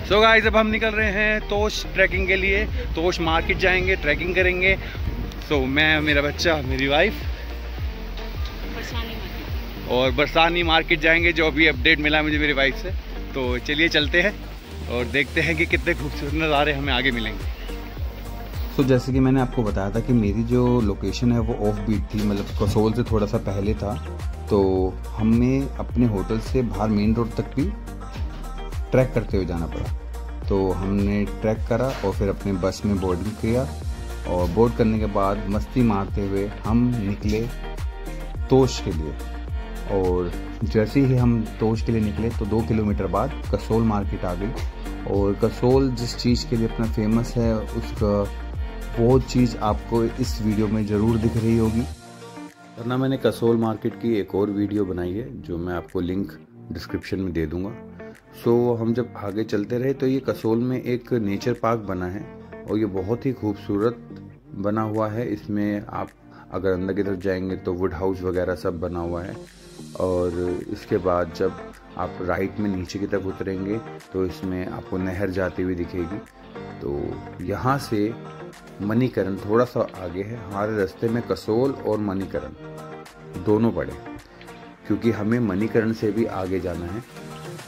So guys अब हम निकल रहे हैं तोश ट्रैकिंग के लिए। तोश मार्केट जाएंगे, ट्रैकिंग करेंगे। सो मैं, मेरा बच्चा, मेरी वाइफ और बरसानी मार्केट जाएंगे, जो अभी अपडेट मिला मुझे मेरी वाइफ से। तो चलिए चलते हैं और देखते हैं कि कितने खूबसूरत नज़ारे हमें आगे मिलेंगे। तो जैसे कि मैंने आपको बताया था कि मेरी जो लोकेशन है वो ऑफ बीट थी, मतलब कसोल से थोड़ा सा पहले था। तो हमें अपने होटल से बाहर मेन रोड तक भी ट्रैक करते हुए जाना पड़ा। तो हमने ट्रैक करा और फिर अपने बस में बोर्डिंग किया और बोर्ड करने के बाद मस्ती मारते हुए हम निकले तोश के लिए। और जैसे ही हम तोश के लिए निकले तो 2 किलोमीटर बाद कसोल मार्केट आ गई। और कसोल जिस चीज़ के लिए अपना फेमस है, उसका वो चीज़ आपको इस वीडियो में ज़रूर दिख रही होगी। वरना मैंने कसोल मार्केट की एक और वीडियो बनाई है, जो मैं आपको लिंक डिस्क्रिप्शन में दे दूँगा। सो हम जब आगे चलते रहे तो ये कसोल में एक नेचर पार्क बना है और ये बहुत ही खूबसूरत बना हुआ है। इसमें आप अगर अंदर की तरफ जाएंगे तो वुड हाउस वगैरह सब बना हुआ है। और इसके बाद जब आप राइट में नीचे की तरफ उतरेंगे तो इसमें आपको नहर जाती हुई दिखेगी। तो यहाँ से मणिकरण थोड़ा सा आगे है। हमारे रास्ते में कसोल और मणिकरण दोनों पड़े, क्योंकि हमें मणिकरण से भी आगे जाना है।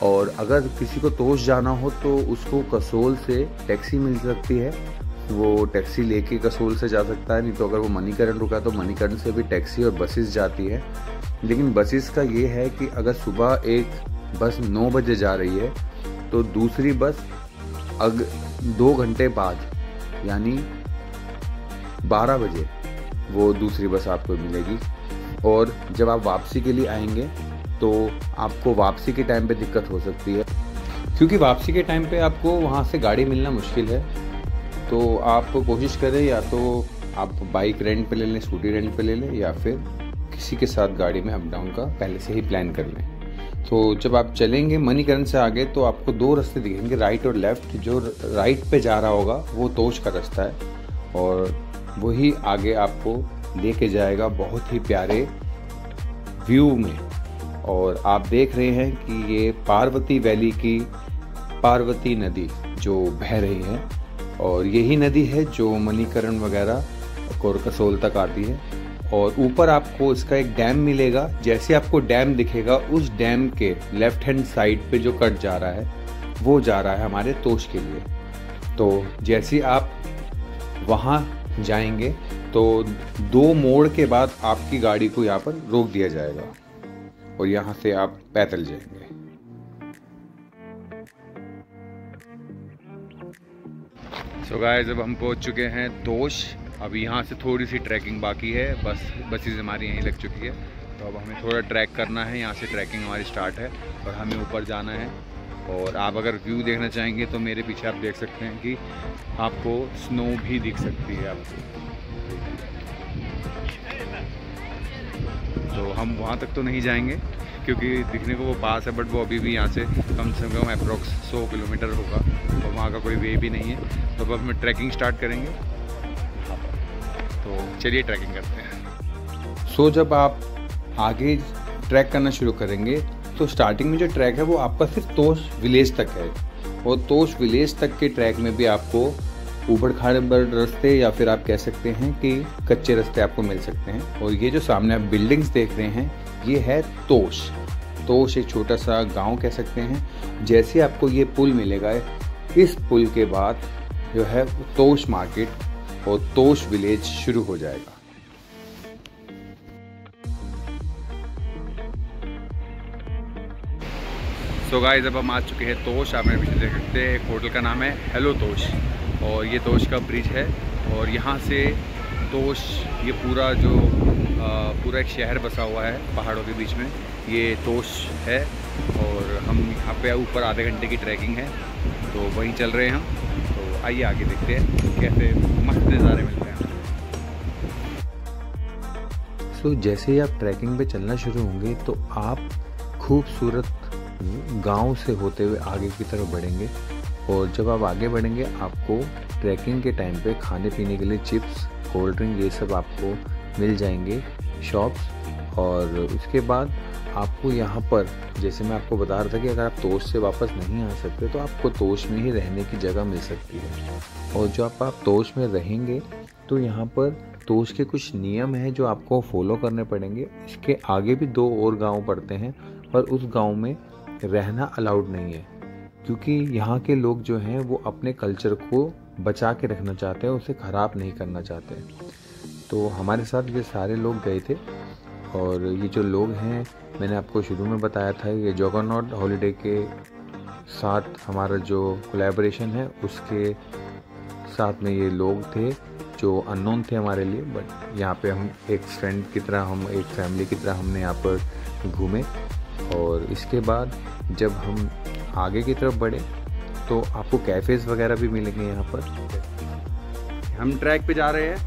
और अगर किसी को तोश जाना हो तो उसको कसोल से टैक्सी मिल सकती है, वो टैक्सी लेके कसोल से जा सकता है। नहीं तो अगर वो मणिकरण रुका तो मणिकरण से भी टैक्सी और बसेस जाती है। लेकिन बसेस का ये है कि अगर सुबह एक बस 9 बजे जा रही है तो दूसरी बस 2 घंटे बाद यानी 12 बजे वो दूसरी बस आपको मिलेगी। और जब आप वापसी के लिए आएंगे तो आपको वापसी के टाइम पे दिक्कत हो सकती है, क्योंकि वापसी के टाइम पे आपको वहाँ से गाड़ी मिलना मुश्किल है। तो आप कोशिश करें या तो आप बाइक रेंट पे ले लें, स्कूटी रेंट पे ले लें, या फिर किसी के साथ गाड़ी में अप डाउन का पहले से ही प्लान कर लें। तो जब आप चलेंगे मणिकरण से आगे तो आपको 2 रास्ते दिखेंगे, राइट और लेफ्ट। जो राइट पे जा रहा होगा वो तोश का रास्ता है और वही आगे आपको लेके जाएगा बहुत ही प्यारे व्यू में। और आप देख रहे हैं कि ये पार्वती वैली की पार्वती नदी जो बह रही है, और यही नदी है जो मणिकरण वगैरह और कसोल तक आती है। और ऊपर आपको इसका एक डैम मिलेगा। जैसे आपको डैम दिखेगा, उस डैम के लेफ्ट हैंड साइड पे जो कट जा रहा है वो जा रहा है हमारे तोश के लिए। तो जैसे आप वहाँ जाएंगे तो 2 मोड़ के बाद आपकी गाड़ी को यहाँ पर रोक दिया जाएगा और यहाँ से आप पैदल जाएंगे। सो गाइस अब हम पहुंच चुके हैं तोश। अब यहाँ से थोड़ी सी ट्रैकिंग बाकी है, बसेस हमारी यहीं लग चुकी है। तो अब हमें थोड़ा ट्रैक करना है। यहाँ से ट्रैकिंग हमारी स्टार्ट है और हमें ऊपर जाना है। और आप अगर व्यू देखना चाहेंगे तो मेरे पीछे आप देख सकते हैं कि आपको स्नो भी दिख सकती है आपको। तो हम वहाँ तक तो नहीं जाएंगे क्योंकि दिखने को वो पास है, बट वो अभी भी यहाँ से कम अप्रोक्स 100 किलोमीटर होगा और वहाँ का कोई वे भी नहीं है। तो अब हम ट्रैकिंग स्टार्ट करेंगे। तो चलिए ट्रैकिंग करते हैं। सो जब आप आगे ट्रैक करना शुरू करेंगे तो स्टार्टिंग में जो ट्रैक है वो आपका सिर्फ तोश विलेज तक है। और तोश विलेज तक के ट्रैक में भी आपको ऊबड़ खाबड़ रास्ते या फिर आप कह सकते हैं कि कच्चे रास्ते आपको मिल सकते हैं। और ये जो सामने आप बिल्डिंग्स देख रहे हैं ये है तोश। तोश एक छोटा सा गांव कह सकते हैं। जैसे आपको ये पुल मिलेगा, इस पुल के बाद जो है तोश मार्केट और तोश विलेज शुरू हो जाएगा। सो गाइस अब हम आ चुके हैं तोश। आप मेरे पीछे देख सकते हैं, एक होटल का नाम है हेलो तोश और ये तोश का ब्रिज है। और यहाँ से तोश ये पूरा जो पूरा एक शहर बसा हुआ है पहाड़ों के बीच में, ये तोश है। और हम यहाँ पे ऊपर आधे घंटे की ट्रैकिंग है तो वहीं चल रहे हैं हम। तो आइए आगे देखते हैं कैसे मस्त नज़ारे मिलते हैं। सो जैसे ही आप ट्रैकिंग पे चलना शुरू होंगे तो आप खूबसूरत गांव से होते हुए आगे की तरफ बढ़ेंगे। और जब आप आगे बढ़ेंगे आपको ट्रैकिंग के टाइम पे खाने पीने के लिए चिप्स, कोल्ड ड्रिंक ये सब आपको मिल जाएंगे शॉप्स। और उसके बाद आपको यहाँ पर, जैसे मैं आपको बता रहा था कि अगर आप तोश से वापस नहीं आ सकते तो आपको तोश में ही रहने की जगह मिल सकती है। और जो आप तोश में रहेंगे तो यहाँ पर तोश के कुछ नियम हैं जो आपको फॉलो करने पड़ेंगे। इसके आगे भी 2 और गांव पड़ते हैं, पर उस गांव में रहना अलाउड नहीं है, क्योंकि यहाँ के लोग जो हैं वो अपने कल्चर को बचा के रखना चाहते हैं, उसे ख़राब नहीं करना चाहते। तो हमारे साथ ये सारे लोग गए थे, और ये जो लोग हैं मैंने आपको शुरू में बताया था, ये जगरनॉट हॉलीडे के साथ हमारा जो कोलैबोरेशन है उसके साथ में ये लोग थे जो अननोन थे हमारे लिए, बट यहाँ पे हम एक फ्रेंड की तरह, हम एक फैमिली की तरह हमने यहाँ पर घूमे। और इसके बाद जब हम आगे की तरफ बढ़े तो आपको कैफ़ेज़ वगैरह भी मिलेंगे यहाँ पर। हम ट्रैक पे जा रहे हैं,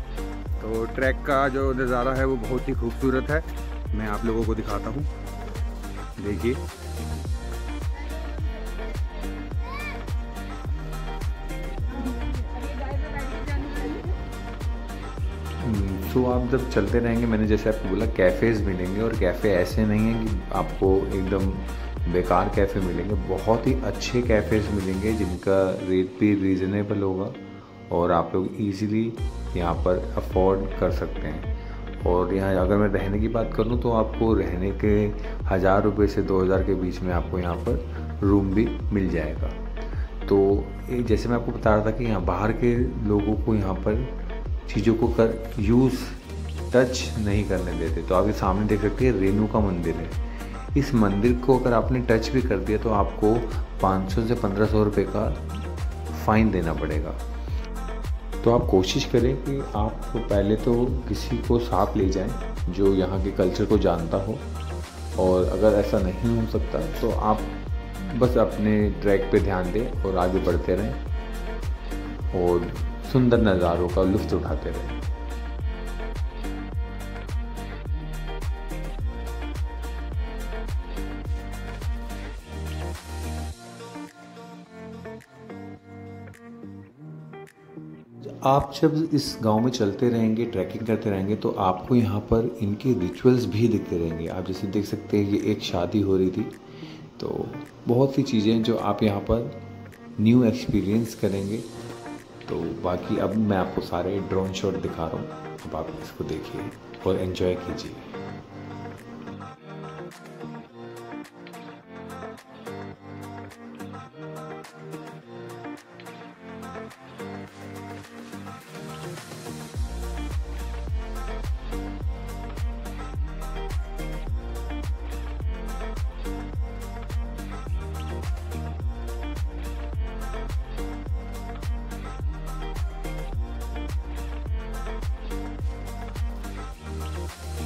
तो ट्रैक का जो नज़ारा है वो बहुत ही खूबसूरत है। मैं आप लोगों को दिखाता हूँ, देखिए। तो आप जब चलते रहेंगे, मैंने जैसे आपको बोला कैफ़ेज़ मिलेंगे, और कैफ़े ऐसे नहीं है कि आपको एकदम बेकार कैफ़े मिलेंगे, बहुत ही अच्छे कैफ़ेज़ मिलेंगे जिनका रेट भी रीज़नेबल होगा और आप लोग इजीली यहाँ पर अफोर्ड कर सकते हैं। और यहाँ अगर मैं रहने की बात करूँ तो आपको रहने के 1000 रुपये से 2000 के बीच में आपको यहाँ पर रूम भी मिल जाएगा। तो जैसे मैं आपको बता रहा था कि यहाँ बाहर के लोगों को यहाँ पर चीज़ों को टच नहीं करने देते। तो आप ये सामने देख सकते हैं, रेणु का मंदिर है। इस मंदिर को अगर आपने टच भी कर दिया तो आपको 500 से 1500 रुपये का फ़ाइन देना पड़ेगा। तो आप कोशिश करें कि आप पहले तो किसी को साथ ले जाएं जो यहाँ के कल्चर को जानता हो, और अगर ऐसा नहीं हो सकता तो आप बस अपने ट्रैक पे ध्यान दें और आगे बढ़ते रहें और सुंदर नज़ारों का लुत्फ़ उठाते रहें। आप जब इस गांव में चलते रहेंगे, ट्रैकिंग करते रहेंगे, तो आपको यहाँ पर इनके रिचुअल्स भी दिखते रहेंगे। आप जैसे देख सकते हैं, ये एक शादी हो रही थी, तो बहुत सी चीज़ें जो आप यहाँ पर न्यू एक्सपीरियंस करेंगे। तो बाकी अब मैं आपको सारे ड्रोन शॉट दिखा रहा हूँ, अब आप इसको देखिए और एंजॉय कीजिए।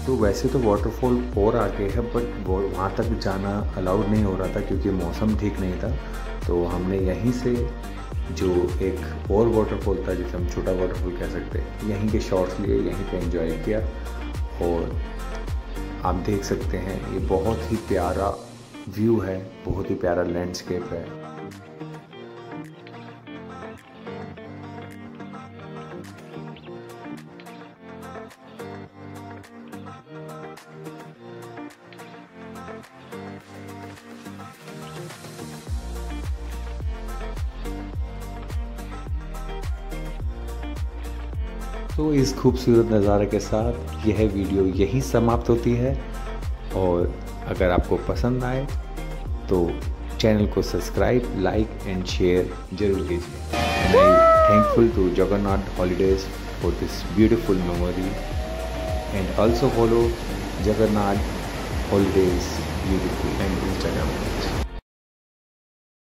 तो वैसे तो वाटरफॉल और आगे है, बट वहाँ तक जाना अलाउड नहीं हो रहा था क्योंकि मौसम ठीक नहीं था। तो हमने यहीं से जो एक और वाटरफॉल था, जिसे हम छोटा वाटरफॉल कह सकते हैं, यहीं के शॉट्स लिए, यहीं पे एंजॉय किया। और आप देख सकते हैं, ये बहुत ही प्यारा व्यू है, बहुत ही प्यारा लैंडस्केप है। तो इस खूबसूरत नज़ारे के साथ यह वीडियो यहीं समाप्त होती है, और अगर आपको पसंद आए तो चैनल को सब्सक्राइब, लाइक एंड शेयर जरूर कीजिए। I am thankful to Jagannath holidays for this beautiful memory, and also follow Jagannath holidays YouTube and Instagram.